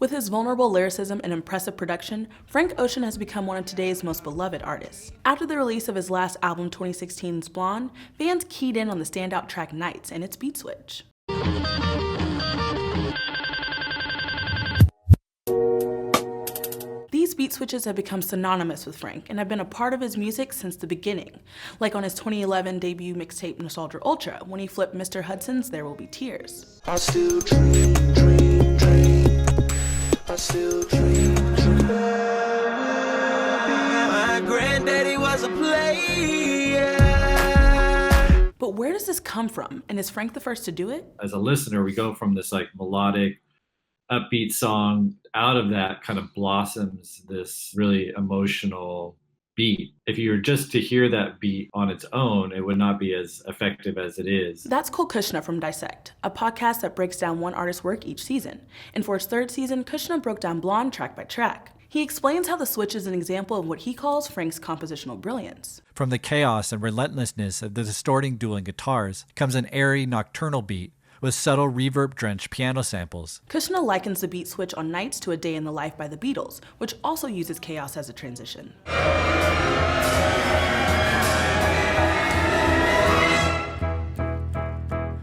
With his vulnerable lyricism and impressive production, Frank Ocean has become one of today's most beloved artists. After the release of his last album 2016's Blonde, fans keyed in on the standout track Nights and its beat switch. These beat switches have become synonymous with Frank and have been a part of his music since the beginning, like on his 2011 debut mixtape Nostalgia Ultra, when he flipped Mr. Hudson's There Will Be Tears. I still dream, dream, dream. I still dream, dream. My granddaddy was a player. But where does this come from, and is Frank the first to do it? As a listener, we go from this like melodic, upbeat song. Out of that kind of blossoms this really emotional beat. If you were just to hear that beat on its own, it would not be as effective as it is. That's Cole Kushner from Dissect, a podcast that breaks down one artist's work each season. And for its third season, Kushner broke down Blonde track by track. He explains how the switch is an example of what he calls Frank's compositional brilliance. From the chaos and relentlessness of the distorting dueling guitars comes an airy, nocturnal beat with subtle reverb-drenched piano samples. Kushner likens the beat switch on Nights to A Day in the Life by the Beatles, which also uses chaos as a transition.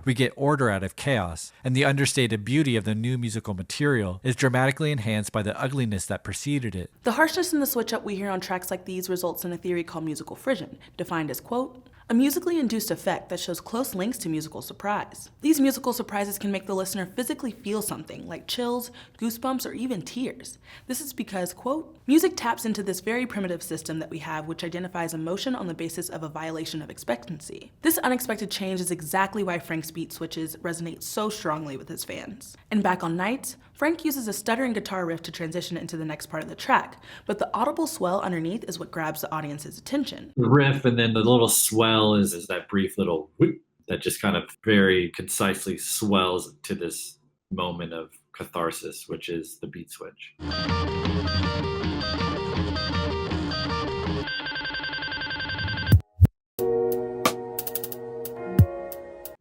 We get order out of chaos, and the understated beauty of the new musical material is dramatically enhanced by the ugliness that preceded it. The harshness in the switch-up we hear on tracks like these results in a theory called musical frisson, defined as, quote, a musically induced effect that shows close links to musical surprise. These musical surprises can make the listener physically feel something, like chills, goosebumps, or even tears. This is because, quote, music taps into this very primitive system that we have which identifies emotion on the basis of a violation of expectancy. This unexpected change is exactly why Frank's beat switches resonate so strongly with his fans. And back on Nights, Frank uses a stuttering guitar riff to transition into the next part of the track, but the audible swell underneath is what grabs the audience's attention. The riff and then the little swell is that brief little whoop that just kind of very concisely swells to this moment of catharsis, which is the beat switch.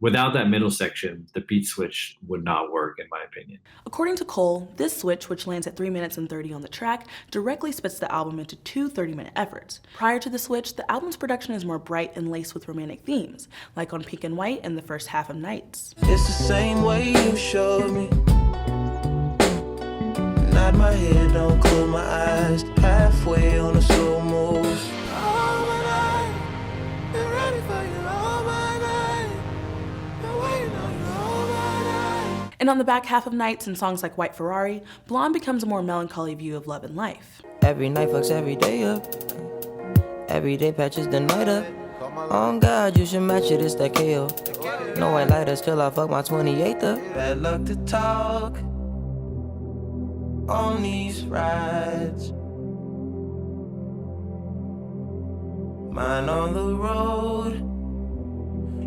Without that middle section, the beat switch would not work, in my opinion. According to Cole, this switch, which lands at 3 minutes and 30 on the track, directly splits the album into two 30-minute efforts. Prior to the switch, the album's production is more bright and laced with romantic themes, like on Pink and White and the first half of Nights. It's the same way you showed me. Nod my head, don't close my eyes. Halfway on a slow move. All my night, been ready for you all my night. Been waiting on you all my night. And on the back half of Nights and songs like White Ferrari, Blonde becomes a more melancholy view of love and life. Every night fucks every day up. Every day patches the night up. On God, you should match it, it's that KO. No white lighters till I fuck my 28th up. Bad luck to talk on these rides. Mine on the road,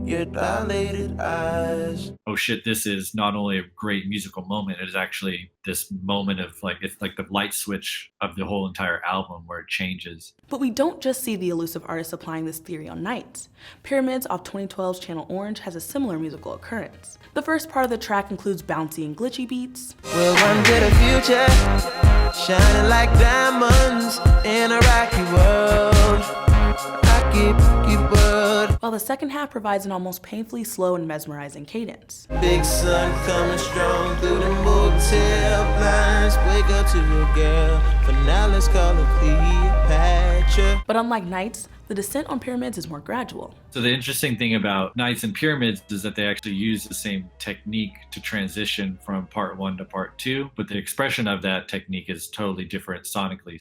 your dilated eyes. Oh shit, this is not only a great musical moment, it is actually this moment of like, it's like the light switch of the whole entire album where it changes. But we don't just see the elusive artist applying this theory on Nights. Pyramids off 2012's Channel Orange has a similar musical occurrence. The first part of the track includes bouncy and glitchy beats. We'll run to the future, shining like diamonds in a rocky world. Rocky world. While the second half provides an almost painfully slow and mesmerizing cadence. Big sun coming strong through the motel blinds. Wake up to your girl, finale's call her Cleopatra. But unlike Nights, the descent on Pyramids is more gradual. So the interesting thing about Nights and Pyramids is that they actually use the same technique to transition from part one to part two, but the expression of that technique is totally different sonically.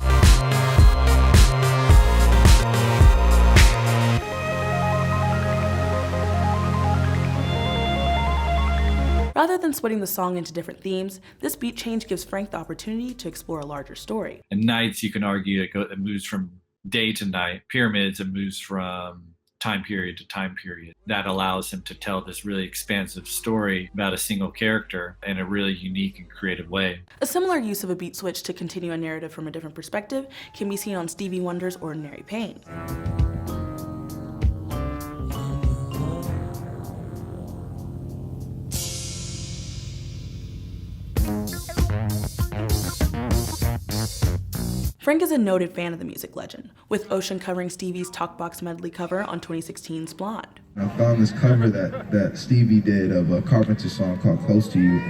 Rather than splitting the song into different themes, this beat change gives Frank the opportunity to explore a larger story. In Nights, you can argue it moves from day to night. Pyramids, it moves from time period to time period. That allows him to tell this really expansive story about a single character in a really unique and creative way. A similar use of a beat switch to continue a narrative from a different perspective can be seen on Stevie Wonder's Ordinary Pain. Frank is a noted fan of the music legend, with Ocean covering Stevie's Talkbox medley cover on 2016's Blonde. I found this cover that Stevie did of a Carpenter song called Close to You.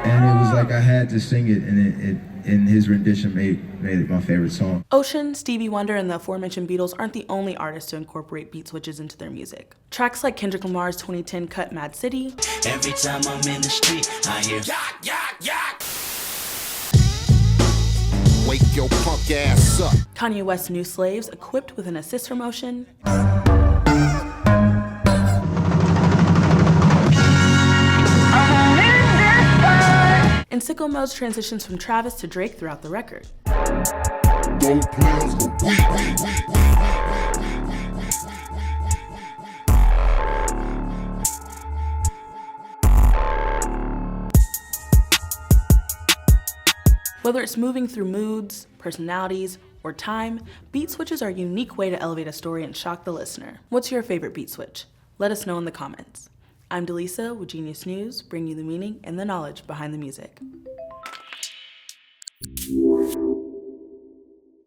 And it was like I had to sing it, and his rendition made it my favorite song. Ocean, Stevie Wonder, and the aforementioned Beatles aren't the only artists to incorporate beat switches into their music. Tracks like Kendrick Lamar's 2010 cut Mad City, Every time I'm in the street, I hear yak, yak, yak. Wake your punk ass up. Kanye West's New Slaves, equipped with an assist from Ocean, and Sicko Mode's transitions from Travis to Drake throughout the record. Don't play Whether it's moving through moods, personalities, or time, beat switches are a unique way to elevate a story and shock the listener. What's your favorite beat switch? Let us know in the comments. I'm Delisa with Genius News, bringing you the meaning and the knowledge behind the music.